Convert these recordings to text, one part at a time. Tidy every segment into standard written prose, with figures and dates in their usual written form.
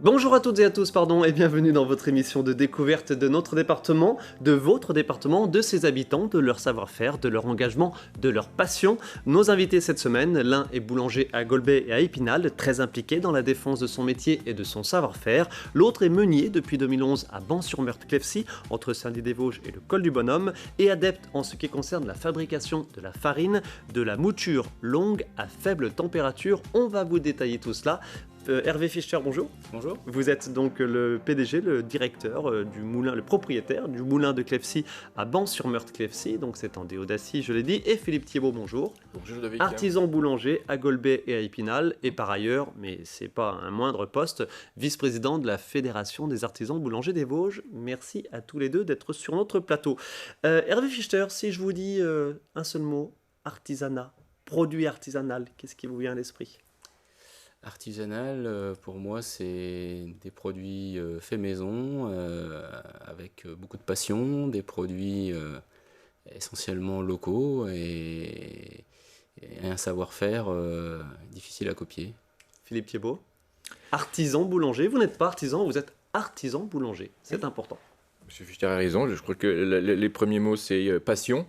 Bonjour à toutes et à tous, et bienvenue dans votre émission de découverte de notre département, de votre département, de ses habitants, de leur savoir-faire, de leur engagement, de leur passion. Nos invités cette semaine, l'un est boulanger à Golbey et à Épinal, très impliqué dans la défense de son métier et de son savoir-faire. L'autre est meunier depuis 2011 à Ban-sur-Meurthe-Clefcy, entre Saint-Dié-des-Vosges et le col du Bonhomme, et adepte en ce qui concerne la fabrication de la farine, de la mouture longue à faible température. On va vous détailler tout cela. Hervé Fischer, bonjour. Bonjour. Vous êtes donc le PDG, le directeur du moulin, le propriétaire du moulin de Clefcy à Ban-sur-Meurthe-Clefcy, donc c'est en Déodacie, je l'ai dit. Et Philippe Thiebaud, bonjour. Bonjour David. Artisan boulanger à Golbey et à Épinal, et par ailleurs, mais c'est pas un moindre poste, vice-président de la Fédération des artisans boulangers des Vosges. Merci à tous les deux d'être sur notre plateau. Hervé Fischer, si je vous dis un seul mot, artisanat, produit artisanal, qu'est-ce qui vous vient à l'esprit ? Artisanal, pour moi, c'est des produits faits maison, avec beaucoup de passion, des produits essentiellement locaux et un savoir-faire difficile à copier. Philippe Thiebaud, artisan boulanger. Vous n'êtes pas artisan, vous êtes artisan boulanger. C'est important. Monsieur Fischer a raison, je crois que les premiers mots c'est passion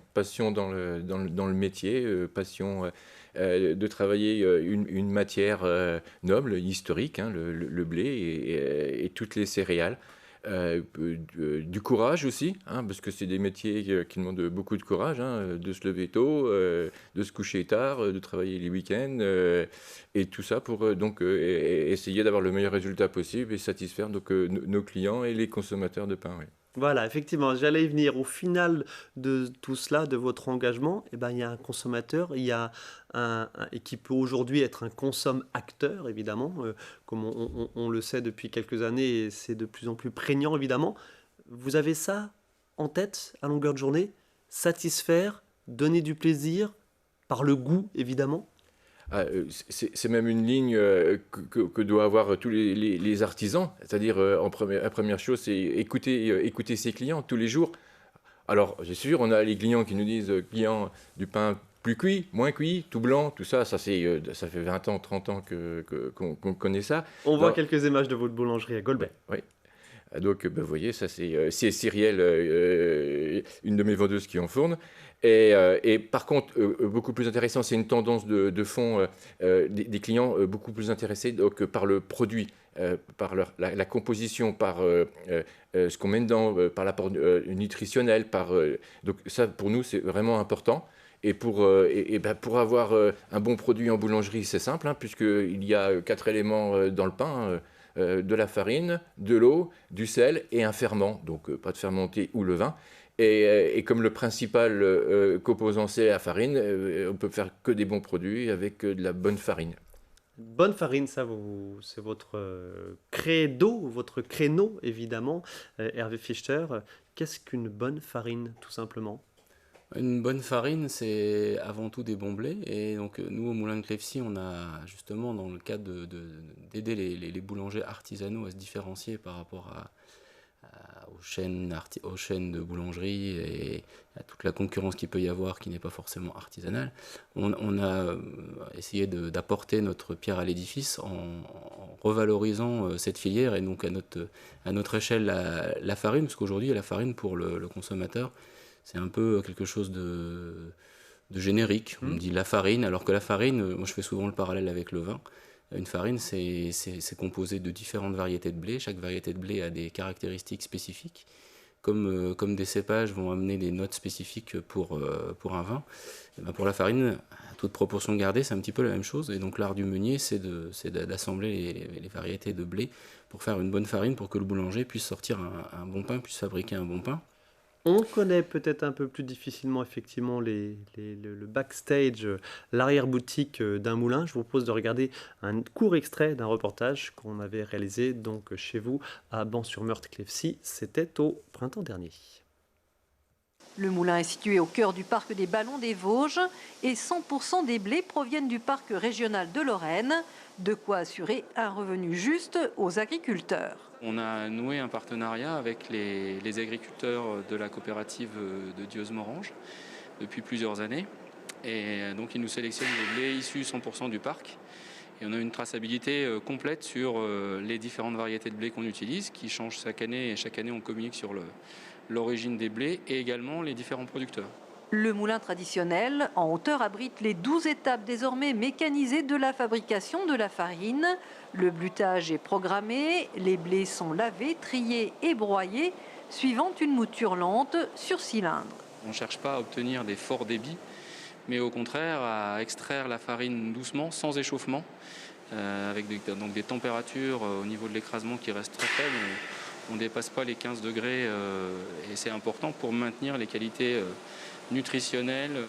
dans le métier, passion de travailler une matière noble, historique, hein, le blé et toutes les céréales. Du courage aussi, hein, parce que c'est des métiers qui demandent beaucoup de courage, hein, de se lever tôt, de se coucher tard, de travailler les week-ends, et tout ça pour essayer d'avoir le meilleur résultat possible et satisfaire nos clients et les consommateurs de pain. Oui. Voilà, effectivement, j'allais y venir. Au final de tout cela, de votre engagement, eh ben, il y a un consommateur, il y a et qui peut aujourd'hui être un consomme-acteur, évidemment, comme on le sait depuis quelques années, et c'est de plus en plus prégnant, évidemment. Vous avez ça en tête à longueur de journée? Satisfaire, donner du plaisir, par le goût, évidemment? C'est même une ligne que doivent avoir tous les artisans, c'est-à-dire la première chose, c'est écouter ses clients tous les jours. Alors, c'est sûr, on a les clients qui nous disent clients du pain plus cuit, moins cuit, tout blanc, tout ça, ça fait 20 ans, 30 ans qu'on connaît ça. On voit quelques images de votre boulangerie à Golbey. Oui. Donc, vous voyez, ça c'est Cyrielle, une de mes vendeuses qui enfourne. Et par contre, beaucoup plus intéressant, c'est une tendance de fond des clients beaucoup plus intéressés donc, par le produit, par la composition, par ce qu'on met dedans, par l'apport nutritionnel. Donc ça, pour nous, c'est vraiment important. Et pour avoir un bon produit en boulangerie, c'est simple, hein, puisqu'il y a 4 éléments dans le pain. De la farine, de l'eau, du sel et un ferment, donc pas de fermenté ou levain. Et comme le principal composant c'est la farine, on peut faire que des bons produits avec de la bonne farine. Bonne farine, ça, c'est votre credo, votre créneau, évidemment. Hervé Fischer, qu'est-ce qu'une bonne farine, tout simplement? Une bonne farine, c'est avant tout des bons blés. Et donc, nous, au Moulin de Clefcy, on a justement, dans le cadre d'aider les boulangers artisanaux à se différencier par rapport aux chaînes de boulangerie et à toute la concurrence qu'il peut y avoir qui n'est pas forcément artisanale. On a essayé d'apporter notre pierre à l'édifice en revalorisant cette filière et donc à notre échelle la farine, parce qu'aujourd'hui, la farine pour le consommateur, c'est un peu quelque chose de générique. On me dit la farine, alors que la farine, moi je fais souvent le parallèle avec le vin. Une farine, c'est composé de différentes variétés de blé. Chaque variété de blé a des caractéristiques spécifiques. Comme des cépages vont amener des notes spécifiques pour un vin, et ben pour la farine, à toute proportion gardée, c'est un petit peu la même chose. Et donc l'art du meunier, c'est d'assembler les variétés de blé pour faire une bonne farine, pour que le boulanger puisse sortir un bon pain, puisse fabriquer un bon pain. On connaît peut-être un peu plus difficilement effectivement le backstage, l'arrière-boutique d'un moulin. Je vous propose de regarder un court extrait d'un reportage qu'on avait réalisé donc chez vous à Ban-sur-Meurthe-Clefcy. C'était au printemps dernier. Le moulin est situé au cœur du parc des Ballons des Vosges et 100% des blés proviennent du parc régional de Lorraine, de quoi assurer un revenu juste aux agriculteurs. On a noué un partenariat avec les agriculteurs de la coopérative de Dieuze-Morange depuis plusieurs années. Et donc ils nous sélectionnent des blés issus 100% du parc. Et on a une traçabilité complète sur les différentes variétés de blé qu'on utilise, qui changent chaque année, et chaque année on communique sur l'origine des blés et également les différents producteurs. Le moulin traditionnel, en hauteur, abrite les 12 étapes désormais mécanisées de la fabrication de la farine. Le blutage est programmé, les blés sont lavés, triés et broyés, suivant une mouture lente sur cylindre. On ne cherche pas à obtenir des forts débits, mais au contraire à extraire la farine doucement, sans échauffement, avec donc des températures au niveau de l'écrasement qui restent très faibles. On ne dépasse pas les 15 degrés et c'est important pour maintenir les qualités nutritionnelles.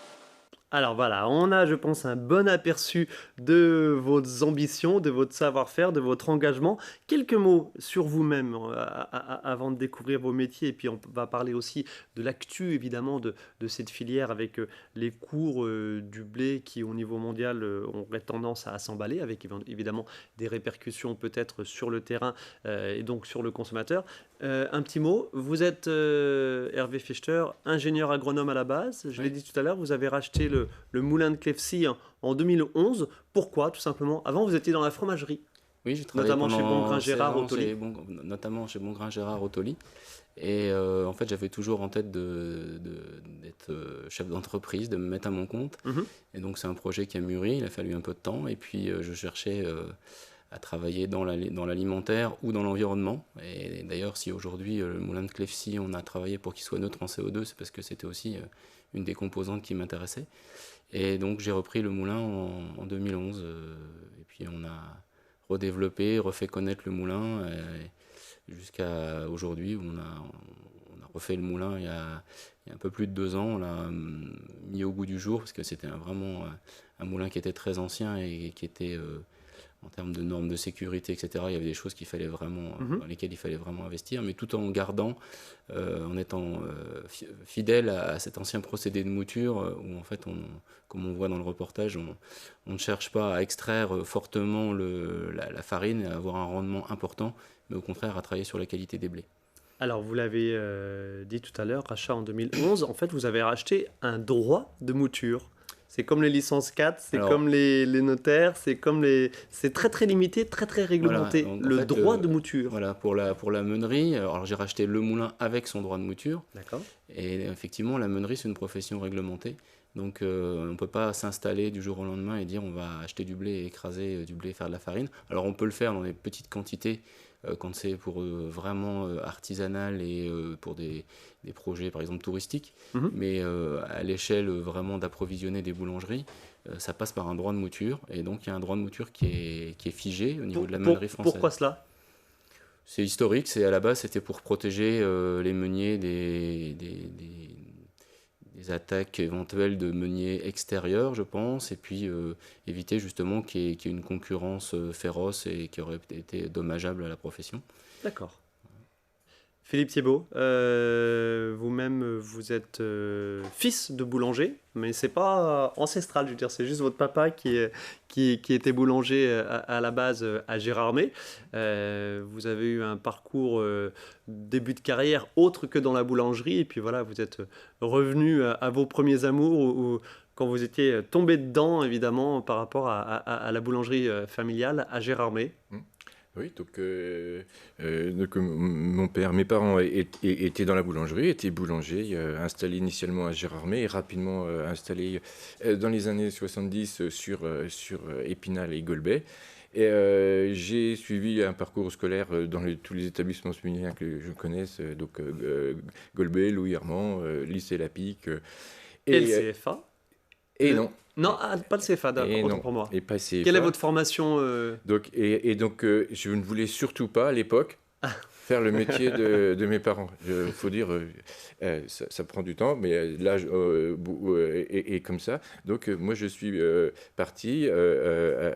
Alors voilà, on a, je pense, un bon aperçu de vos ambitions, de votre savoir-faire, de votre engagement. Quelques mots sur vous-même avant de découvrir vos métiers. Et puis on va parler aussi de l'actu, évidemment, de cette filière avec les cours du blé qui, au niveau mondial, auraient tendance à s'emballer, avec évidemment des répercussions peut-être sur le terrain et donc sur le consommateur. Un petit mot, vous êtes Hervé Fechter, ingénieur agronome à la base. Je l'ai dit tout à l'heure, vous avez racheté le moulin de Clefcy en 2011. Pourquoi, tout simplement? Avant, vous étiez dans la fromagerie. Oui, j'ai travaillé notamment chez Bongrain-Gérard au Tauly. Notamment chez Bongrain-Gérard au Tauly. Et en fait, j'avais toujours en tête d'être chef d'entreprise, de me mettre à mon compte. Et donc, c'est un projet qui a mûri, il a fallu un peu de temps. Et puis, je cherchais à travailler dans l'alimentaire ou dans l'environnement. Et d'ailleurs, si aujourd'hui, le moulin de Clefcy, on a travaillé pour qu'il soit neutre en CO2, c'est parce que c'était aussi une des composantes qui m'intéressait. Et donc, j'ai repris le moulin en 2011. Et puis, on a redéveloppé, refait connaître le moulin jusqu'à aujourd'hui où on a refait le moulin il y a un peu plus de 2 ans. On l'a mis au goût du jour parce que c'était vraiment un moulin qui était très ancien et qui était... en termes de normes de sécurité, etc., il y avait des choses qu'il fallait vraiment, dans lesquelles il fallait vraiment investir, mais tout en gardant, en étant fidèle à cet ancien procédé de mouture, où en fait, comme on voit dans le reportage, on ne cherche pas à extraire fortement la farine et à avoir un rendement important, mais au contraire à travailler sur la qualité des blés. Alors, vous l'avez dit tout à l'heure, rachat en 2011, en fait, vous avez racheté un droit de mouture. C'est comme les licences 4, c'est comme les notaires, c'est très très limité, très très réglementé. Voilà, donc, le droit de mouture. Voilà, pour la meunerie, alors j'ai racheté le moulin avec son droit de mouture. D'accord. Et effectivement, la meunerie, c'est une profession réglementée. Donc on ne peut pas s'installer du jour au lendemain et dire on va acheter du blé, écraser du blé, faire de la farine. Alors on peut le faire dans des petites quantités quand c'est pour vraiment artisanal et pour des projets par exemple touristiques. Mais à l'échelle vraiment d'approvisionner des boulangeries, ça passe par un droit de mouture. Et donc il y a un droit de mouture qui est figé au niveau de la meunerie française. Pourquoi cela ? C'est historique, à la base c'était pour protéger les meuniers des attaques éventuelles de meuniers extérieurs, je pense, et puis éviter justement qu'il y ait une concurrence féroce et qui aurait été dommageable à la profession. D'accord. Philippe Thiebaud, vous-même, vous êtes fils de boulanger, mais c'est pas ancestral, je veux dire, c'est juste votre papa qui était boulanger à la base à Gérardmer. Vous avez eu un parcours début de carrière autre que dans la boulangerie, et puis voilà, vous êtes revenu à vos premiers amours, quand vous étiez tombé dedans, évidemment, par rapport à la boulangerie familiale à Gérardmer. Oui, donc mes parents étaient dans la boulangerie, étaient boulangers, installés initialement à Gérardmer et rapidement installés dans les années 70 sur Épinal et Golbet. Et j'ai suivi un parcours scolaire dans tous les établissements séminaires que je connaisse, donc Golbet, Louis Armand, lycée Lapic. Et le CFA. Et non. Non, pas le CFA, autant pour moi. Et pas CFA. Quelle est votre formation Donc, je ne voulais surtout pas, à l'époque, faire le métier de mes parents. Il faut dire, ça prend du temps, mais l'âge est comme ça. Donc, moi, je suis parti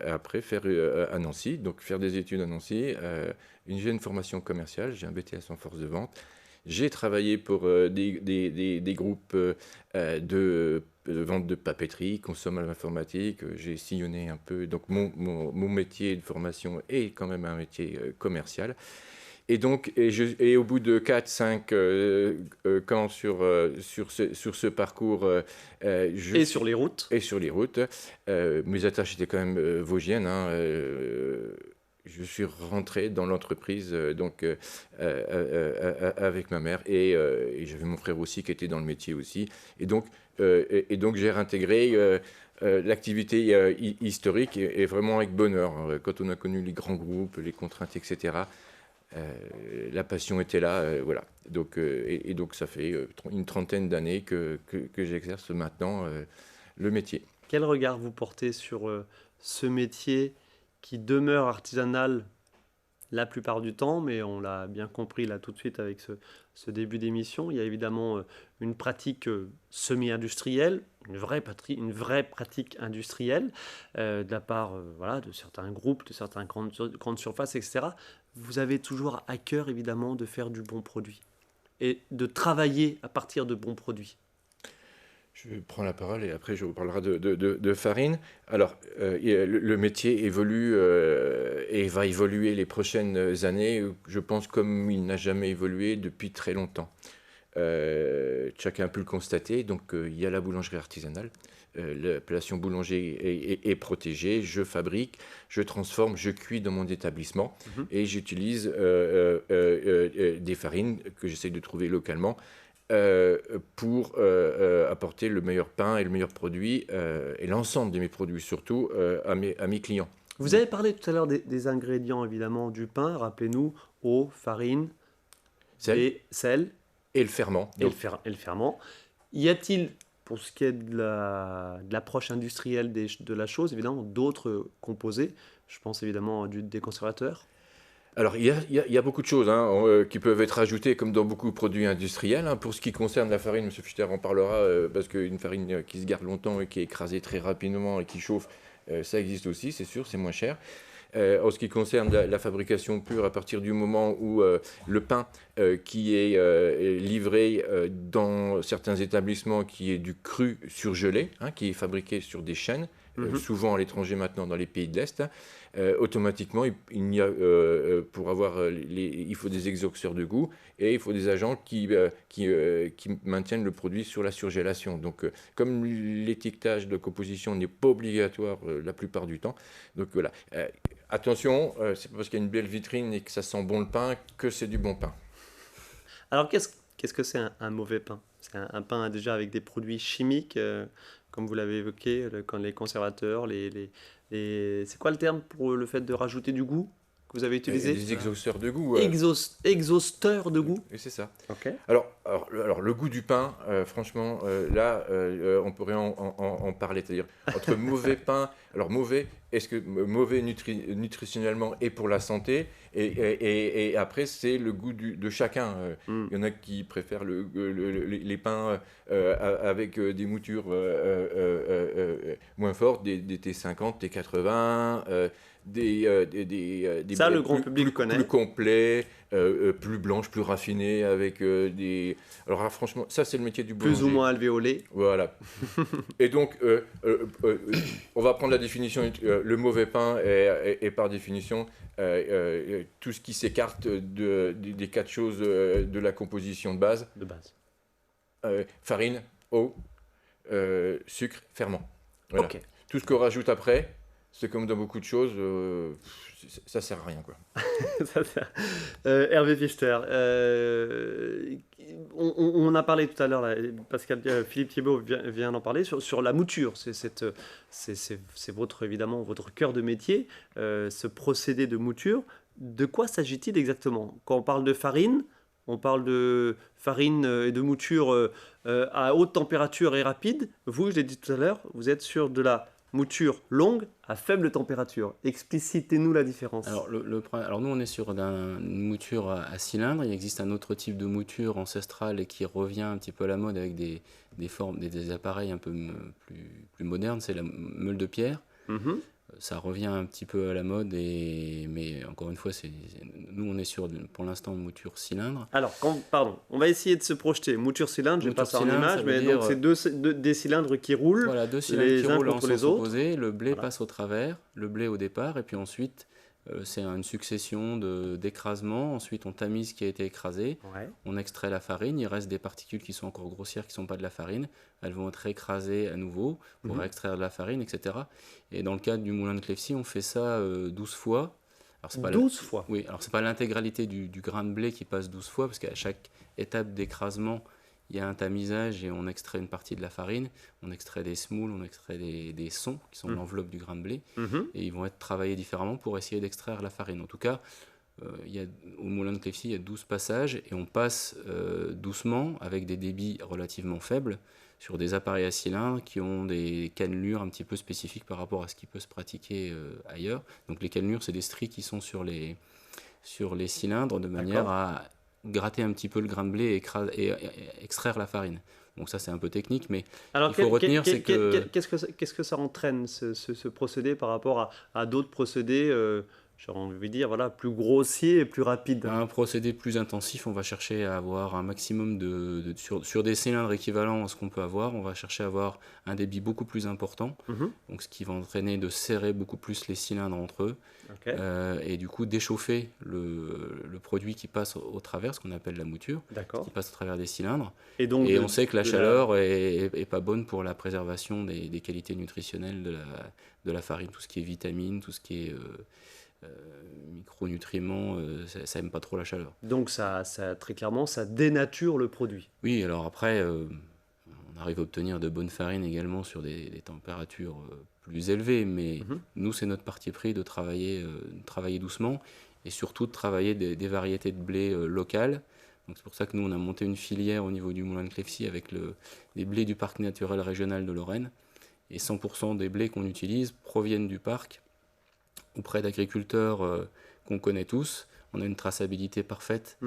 après faire à Nancy, donc faire des études à Nancy. J'ai une formation commerciale, j'ai un BTS en force de vente. J'ai travaillé pour des groupes de vente de papeterie, consomme à l'informatique. J'ai sillonné un peu. Donc mon métier de formation est quand même un métier commercial. Et au bout de 4-5 camps sur ce parcours... et sur les routes. Et sur les routes. Mes attaches étaient quand même vosgiennes. Hein, je suis rentré dans l'entreprise avec ma mère et j'avais mon frère aussi qui était dans le métier aussi. Et donc j'ai réintégré l'activité historique et vraiment avec bonheur. Quand on a connu les grands groupes, les contraintes, etc., la passion était là. Voilà. Donc ça fait une trentaine d'années que j'exerce maintenant le métier. Quel regard vous portez sur ce métier qui demeure artisanal la plupart du temps, mais on l'a bien compris là tout de suite avec ce début d'émission. Il y a évidemment une pratique semi-industrielle, une vraie pratique industrielle de la part de certains groupes, de certaines grandes surfaces, etc. Vous avez toujours à cœur évidemment de faire du bon produit et de travailler à partir de bons produits. Je prends la parole et après je vous parlerai de farine. Alors, le métier évolue et va évoluer les prochaines années, je pense, comme il n'a jamais évolué depuis très longtemps. Chacun a pu le constater. Donc, il y a la boulangerie artisanale. L'appellation boulanger est protégée. Je fabrique, je transforme, je cuis dans mon établissement et j'utilise des farines que j'essaye de trouver localement. Pour apporter le meilleur pain et le meilleur produit, et l'ensemble de mes produits surtout, à mes clients. Vous avez parlé tout à l'heure des ingrédients évidemment du pain, rappelez-nous, eau, farine, sel et le ferment. Et le ferment. Y a-t-il, pour ce qui est de l'approche industrielle de la chose, évidemment, d'autres composés? Je pense évidemment des conservateurs. Alors, il y a beaucoup de choses qui peuvent être ajoutées, comme dans beaucoup de produits industriels. Pour ce qui concerne la farine, M. Fuster en parlera, parce qu'une farine qui se garde longtemps et qui est écrasée très rapidement et qui chauffe, ça existe aussi, c'est sûr, c'est moins cher. En ce qui concerne la fabrication pure, à partir du moment où le pain qui est livré dans certains établissements, qui est du cru surgelé, qui est fabriqué sur des chaînes, souvent à l'étranger maintenant dans les pays de l'Est, automatiquement, il y a, pour avoir il faut des exhausteur de goût et il faut des agents qui maintiennent le produit sur la surgélation. Donc, comme l'étiquetage de composition n'est pas obligatoire la plupart du temps, donc voilà. Attention, c'est pas parce qu'il y a une belle vitrine et que ça sent bon le pain que c'est du bon pain. Alors, qu'est-ce que c'est un mauvais pain? C'est un pain déjà avec des produits chimiques, comme vous l'avez évoqué, les conservateurs, c'est quoi le terme pour le fait de rajouter du goût que vous avez utilisé? Des exhausteurs de goût. Exhausteurs de goût. Oui, c'est ça. Okay. Alors, le goût du pain, franchement, là, on pourrait en parler. C'est-à-dire, entre mauvais pain, alors mauvais, est-ce que mauvais nutritionnellement et pour la santé, et après, c'est le goût de chacun. Il y en a qui préfèrent les pains avec des moutures moins fortes, des T50, T80, ça, le grand public connaît. Plus complets, plus blanches, plus raffinées, avec des... Alors franchement, ça c'est le métier du boulanger. Plus ou moins alvéolé. Voilà. Et donc, on va prendre la définition. Le mauvais pain est par définition tout ce qui s'écarte des quatre choses de la composition de base. Farine, eau, sucre, ferment. Voilà. Okay. Tout ce qu'on rajoute après, c'est comme dans beaucoup de choses, ça sert à rien, quoi. Hervé Fichter, on a parlé tout à l'heure, Philippe Thiebaud vient d'en parler, sur la mouture. C'est évidemment votre cœur de métier, ce procédé de mouture. De quoi s'agit-il exactement? Quand on parle de farine, on parle de farine et de mouture à haute température et rapide. Vous, je l'ai dit tout à l'heure, vous êtes sur de la mouture longue à faible température. Explicitez-nous la différence. Alors nous, on est sur une mouture à cylindre. Il existe un autre type de mouture ancestrale et qui revient un petit peu à la mode avec des formes, des appareils un peu plus modernes. C'est la meule de pierre. Ça revient un petit peu à la mode, mais encore une fois, nous on est sur pour l'instant une mouture cylindre. Alors, on va essayer de se projeter. Mouture cylindre, je n'ai pas ça en image, mais donc c'est des cylindres qui roulent. Voilà, deux cylindres qui roulent en sens opposé. Le blé passe au travers, le blé au départ, et puis ensuite C'est une succession d'écrasements. Ensuite, on tamise ce qui a été écrasé. Ouais. On extrait la farine. Il reste des particules qui sont encore grossières, qui ne sont pas de la farine. Elles vont être écrasées à nouveau pour extraire de la farine, etc. Et dans le cadre du moulin de Clefcy, on fait ça 12 fois. Alors, c'est pas 12 fois. Oui, alors c'est pas l'intégralité du grain de blé qui passe 12 fois, parce qu'à chaque étape d'écrasement, il y a un tamisage et on extrait une partie de la farine, on extrait des semoules, on extrait des sons qui sont l'enveloppe du grain de blé, et ils vont être travaillés différemment pour essayer d'extraire la farine. En tout cas, au moulin de Clefcy, il y a 12 passages et on passe doucement avec des débits relativement faibles sur des appareils à cylindres qui ont des cannelures un petit peu spécifiques par rapport à ce qui peut se pratiquer ailleurs. Donc les cannelures, c'est des stries qui sont sur les cylindres de manière à gratter un petit peu le grain de blé et extraire la farine. Donc ça, c'est un peu technique, mais alors, il faut retenir, c'est que... Qu'est-ce que ça entraîne, ce procédé, par rapport à d'autres procédés, j'ai envie de dire, voilà, plus grossiers et plus rapides? Un procédé plus intensif, on va chercher à avoir un maximum sur des cylindres équivalents à ce qu'on peut avoir, on va chercher à avoir un débit beaucoup plus important, donc ce qui va entraîner de serrer beaucoup plus les cylindres entre eux, et du coup d'échauffer le produit qui passe au travers, ce qu'on appelle la mouture, qui passe au travers des cylindres. Et on sait que la chaleur est pas bonne pour la préservation des qualités nutritionnelles de la farine, tout ce qui est vitamines, tout ce qui est... micronutriments, ça aime pas trop la chaleur. Donc ça très clairement, ça dénature le produit. Oui, alors après, on arrive à obtenir de bonnes farines également sur des températures plus élevées, mais nous, c'est notre parti pris de travailler doucement et surtout de travailler des variétés de blé locales. Donc c'est pour ça que nous, on a monté une filière au niveau du moulin de Clefcy avec des blés du parc naturel régional de Lorraine, et 100% des blés qu'on utilise proviennent du parc, auprès d'agriculteurs qu'on connaît tous. On a une traçabilité parfaite.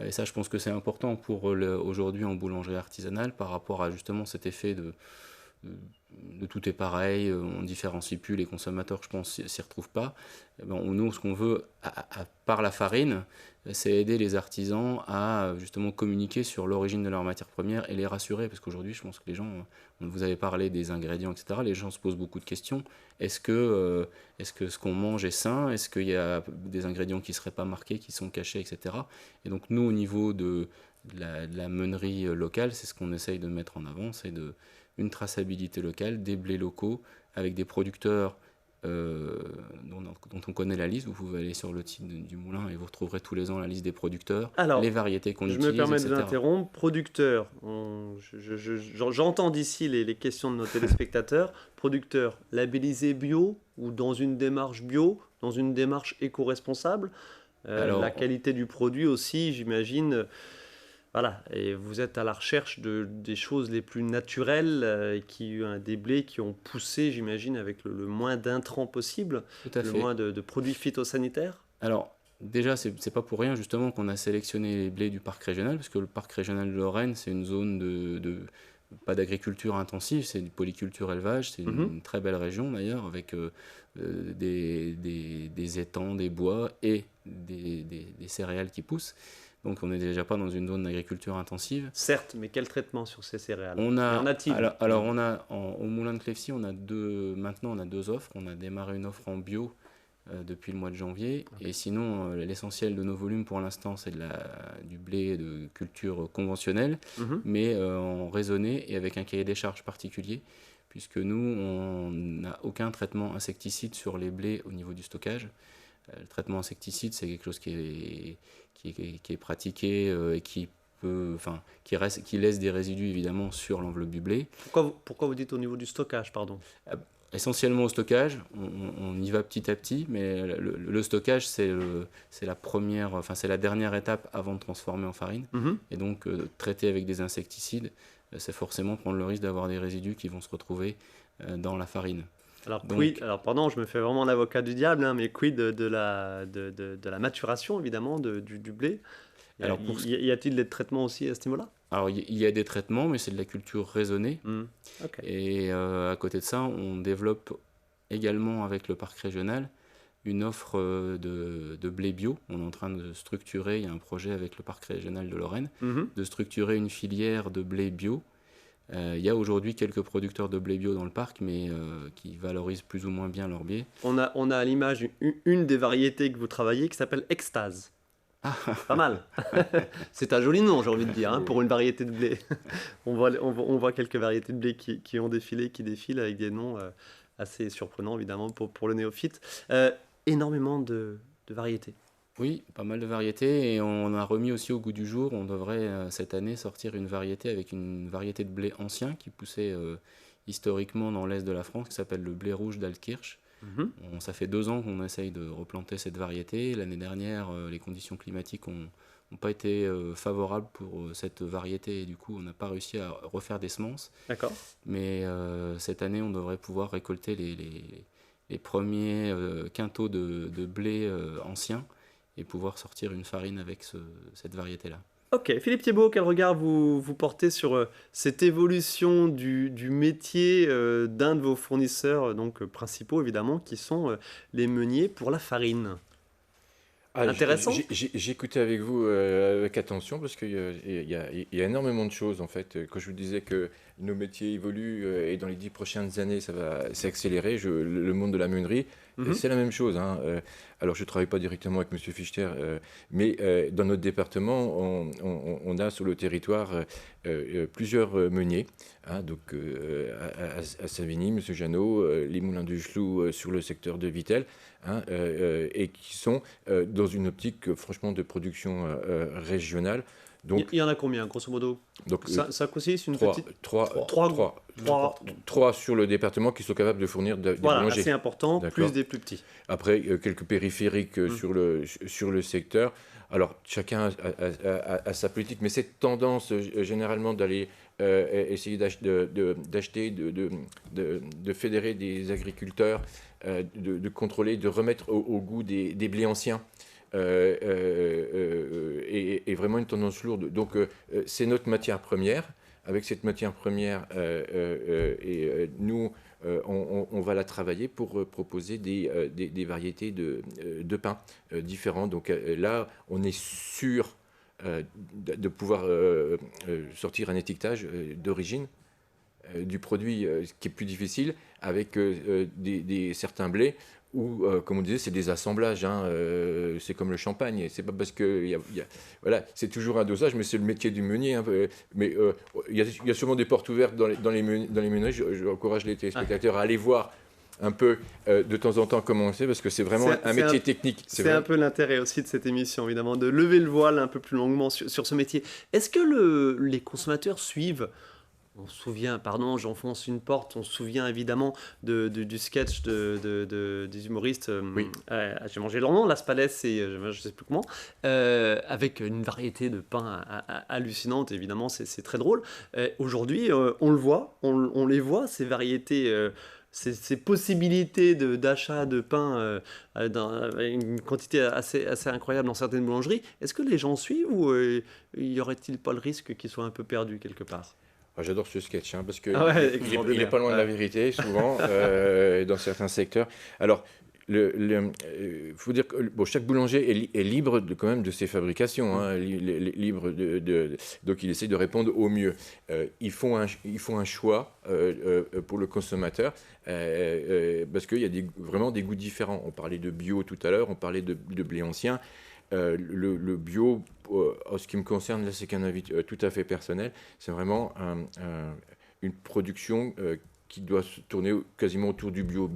Et ça, je pense que c'est important pour aujourd'hui en boulangerie artisanale par rapport à justement cet effet de tout est pareil, on ne différencie plus, les consommateurs, je pense, s'y retrouvent pas. Nous, ce qu'on veut, par la farine, c'est aider les artisans à justement communiquer sur l'origine de leurs matières premières et les rassurer, parce qu'aujourd'hui, je pense que les gens, vous avez parlé des ingrédients, etc., les gens se posent beaucoup de questions. Est-ce que ce qu'on mange est sain? Est-ce qu'il y a des ingrédients qui ne seraient pas marqués, qui sont cachés, etc. Et donc nous, au niveau de la meunerie locale, c'est ce qu'on essaye de mettre en avant, c'est une traçabilité locale, des blés locaux, avec des producteurs dont on connaît la liste. Vous pouvez aller sur le site du moulin et vous retrouverez tous les ans la liste des producteurs, les variétés qu'on utilise, je me permets etc. de l'interrompre. Producteurs, j'entends d'ici les questions de nos téléspectateurs. Producteurs labellisés bio ou dans une démarche bio, dans une démarche éco-responsable. La qualité du produit aussi, j'imagine... Voilà, et vous êtes à la recherche des choses les plus naturelles, des blés qui ont poussé, j'imagine, avec le moins d'intrants possible, moins de produits phytosanitaires. Alors, déjà, c'est pas pour rien justement qu'on a sélectionné les blés du parc régional, parce que le parc régional de Lorraine, c'est une zone pas d'agriculture intensive, c'est du polyculture élevage, c'est une très belle région d'ailleurs, avec des étangs, des bois et des céréales qui poussent. Donc on n'est déjà pas dans une zone d'agriculture intensive. Certes, mais quel traitement sur ces céréales? Y en a-t-il? Alors on a au moulin de Clefcy, maintenant on a deux offres. On a démarré une offre en bio depuis le mois de janvier. Et sinon, l'essentiel de nos volumes pour l'instant, c'est du blé de culture conventionnelle, mais en raisonné et avec un cahier des charges particulier, puisque nous, on n'a aucun traitement insecticide sur les blés au niveau du stockage. Le traitement insecticide, c'est quelque chose qui est pratiqué et qui laisse des résidus évidemment sur l'enveloppe du blé. Pourquoi vous dites au niveau du stockage, pardon? Essentiellement au stockage, on y va petit à petit, mais le stockage c'est la dernière étape avant de transformer en farine. Et donc traiter avec des insecticides, c'est forcément prendre le risque d'avoir des résidus qui vont se retrouver dans la farine. Alors, pardon, je me fais vraiment l'avocat du diable, hein, mais quid de la maturation, évidemment, du blé? Alors, y a-t-il des traitements aussi à ce niveau-là? Alors, il y a des traitements, mais c'est de la culture raisonnée. Et à côté de ça, on développe également avec le parc régional une offre de blé bio. On est en train de structurer, il y a un projet avec le parc régional de Lorraine, de structurer une filière de blé bio Il y a aujourd'hui quelques producteurs de blé bio dans le parc, mais qui valorisent plus ou moins bien leur blé. On a à l'image une des variétés que vous travaillez qui s'appelle Extase. Pas mal. C'est un joli nom, j'ai envie de dire, hein, pour une variété de blé. On voit quelques variétés de blé qui ont défilé, qui défilent avec des noms assez surprenants, évidemment, pour le néophyte. Énormément de variétés. Oui, pas mal de variétés, et on a remis aussi au goût du jour. On devrait cette année sortir une variété avec une variété de blé ancien qui poussait historiquement dans l'est de la France, qui s'appelle le blé rouge d'Altkirch. Ça fait 2 ans qu'on essaye de replanter cette variété. L'année dernière, les conditions climatiques n'ont pas été favorables pour cette variété, et du coup on n'a pas réussi à refaire des semences. D'accord. Mais cette année, on devrait pouvoir récolter les premiers quintaux de blé ancien et pouvoir sortir une farine avec cette variété-là. Ok, Philippe Thiebaud, quel regard vous portez sur cette évolution du métier d'un de vos fournisseurs principaux, évidemment, qui sont les meuniers pour la farine? Intéressant. J'ai écouté avec vous avec attention parce qu'il y a énormément de choses en fait. Quand je vous disais que nos métiers évoluent et dans les 10 prochaines années ça va s'accélérer, le monde de la meunerie, c'est la même chose. Hein. Alors je ne travaille pas directement avec M. Fichter, mais dans notre département, on a sur le territoire plusieurs meuniers. Hein, donc à Savigny, M. Jeannot, les Moulins du Chlou sur le secteur de Vittel. Hein, et qui sont dans une optique franchement de production régionale. Donc, il y en a combien, grosso modo? Donc, 5 ou 6, une 3, petite 3 sur le département qui sont capables de fournir des boulangers. Assez important, plus des plus petits. Après, quelques périphériques sur le secteur. Alors, chacun a sa politique, mais cette tendance généralement d'aller essayer d'acheter, de fédérer des agriculteurs, de contrôler, de remettre au goût des blés anciens, est vraiment une tendance lourde. Donc, c'est notre matière première. Avec cette matière première, nous, on va la travailler pour proposer des variétés de pain différents. Donc là, on est sûr de pouvoir sortir un étiquetage d'origine du produit, ce qui est plus difficile avec certains blés où, comme on disait, c'est des assemblages. Hein, c'est comme le champagne. C'est pas parce que voilà, c'est toujours un dosage, mais c'est le métier du meunier. Hein, mais il y a sûrement des portes ouvertes dans les meuneries. J'encourage les téléspectateurs à aller voir un peu de temps en temps comment c'est, parce que c'est vraiment un métier technique. C'est un peu l'intérêt aussi de cette émission, évidemment, de lever le voile un peu plus longuement sur ce métier. Est-ce que les consommateurs suivent? On se souvient, pardon, j'enfonce une porte, on se souvient évidemment du sketch des humoristes. Oui. J'ai mangé leur nom, Las Palais, je ne sais plus comment, avec une variété de pains hallucinante, évidemment, c'est très drôle. Aujourd'hui, on le voit, on les voit, ces variétés, ces possibilités d'achat de pain une quantité assez incroyable dans certaines boulangeries. Est-ce que les gens suivent ou y aurait-il pas le risque qu'ils soient un peu perdus quelque part? J'adore ce sketch, hein, parce qu'il il est pas loin de la vérité, souvent, dans certains secteurs. Alors, faut dire que chaque boulanger est libre quand même de ses fabrications, hein, libre donc il essaie de répondre au mieux. Ils font un choix pour le consommateur, parce qu'il y a vraiment des goûts différents. On parlait de bio tout à l'heure, on parlait de blé ancien. Le bio, en ce qui me concerne, là, c'est qu'un avis tout à fait personnel. C'est vraiment une production qui doit se tourner quasiment autour du bio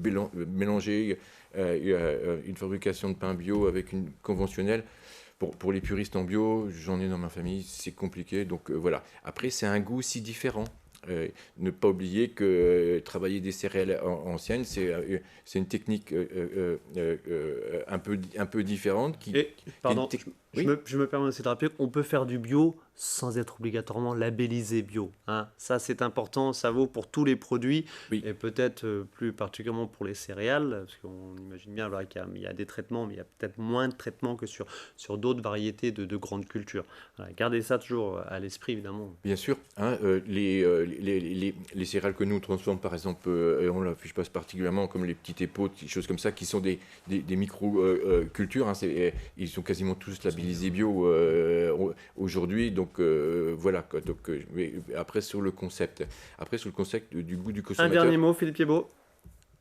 mélangé. Une fabrication de pain bio avec une conventionnelle. Pour les puristes en bio, j'en ai dans ma famille, c'est compliqué. Donc voilà. Après, c'est un goût si différent. Ne pas oublier que travailler des céréales anciennes, c'est une technique un peu différente. Je me permets aussi de rappeler qu'on peut faire du bio sans être obligatoirement labellisé bio. Hein. Ça, c'est important, ça vaut pour tous les produits, et peut-être plus particulièrement pour les céréales, parce qu'on imagine bien qu'il y a des traitements, mais il y a peut-être moins de traitements que sur d'autres variétés de grandes cultures. Voilà, gardez ça toujours à l'esprit, évidemment. Bien sûr, hein, les céréales que nous transformons, par exemple, on l'affiche pas particulièrement, comme les petits épeautres, des choses comme ça, qui sont des micro-cultures, hein, ils sont quasiment tous labellisés labellisé bio aujourd'hui. Donc voilà. Quoi. Donc, mais après sur le concept du goût du consommateur. Un dernier mot, Philippe Piébaud.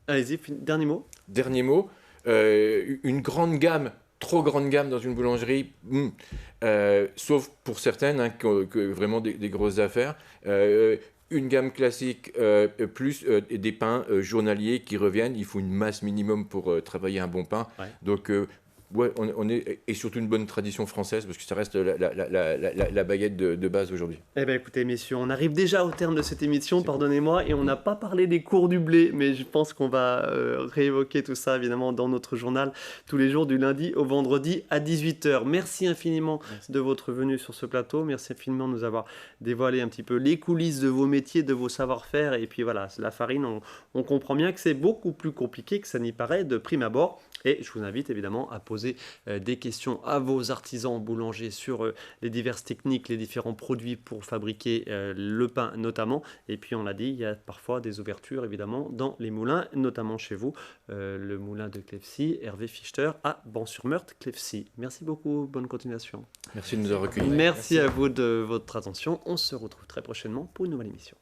Allez-y, dernier mot. Dernier mot. Une grande gamme. Trop grande gamme dans une boulangerie, sauf pour certaines, hein, que vraiment des grosses affaires. Une gamme classique, plus des pains journaliers qui reviennent. Il faut une masse minimum pour travailler un bon pain. Ouais. Donc, on est, et surtout une bonne tradition française, parce que ça reste la baguette de base aujourd'hui. Eh bien écoutez messieurs, on arrive déjà au terme de cette émission, pardonnez-moi, et on n'a pas parlé des cours du blé, mais je pense qu'on va réévoquer tout ça évidemment dans notre journal tous les jours du lundi au vendredi à 18h. Merci infiniment de votre venue sur ce plateau, merci infiniment de nous avoir dévoilé un petit peu les coulisses de vos métiers, de vos savoir-faire, et puis voilà, la farine, on comprend bien que c'est beaucoup plus compliqué que ça n'y paraît de prime abord. Et je vous invite évidemment à poser des questions à vos artisans boulangers sur les diverses techniques, les différents produits pour fabriquer le pain notamment. Et puis on l'a dit, il y a parfois des ouvertures évidemment dans les moulins, notamment chez vous, le moulin de Clefcy, Hervé Fichter à Ban-sur-Meurthe, Clefcy. Merci beaucoup, bonne continuation. Merci de nous avoir recueillis. Merci à vous de votre attention. On se retrouve très prochainement pour une nouvelle émission.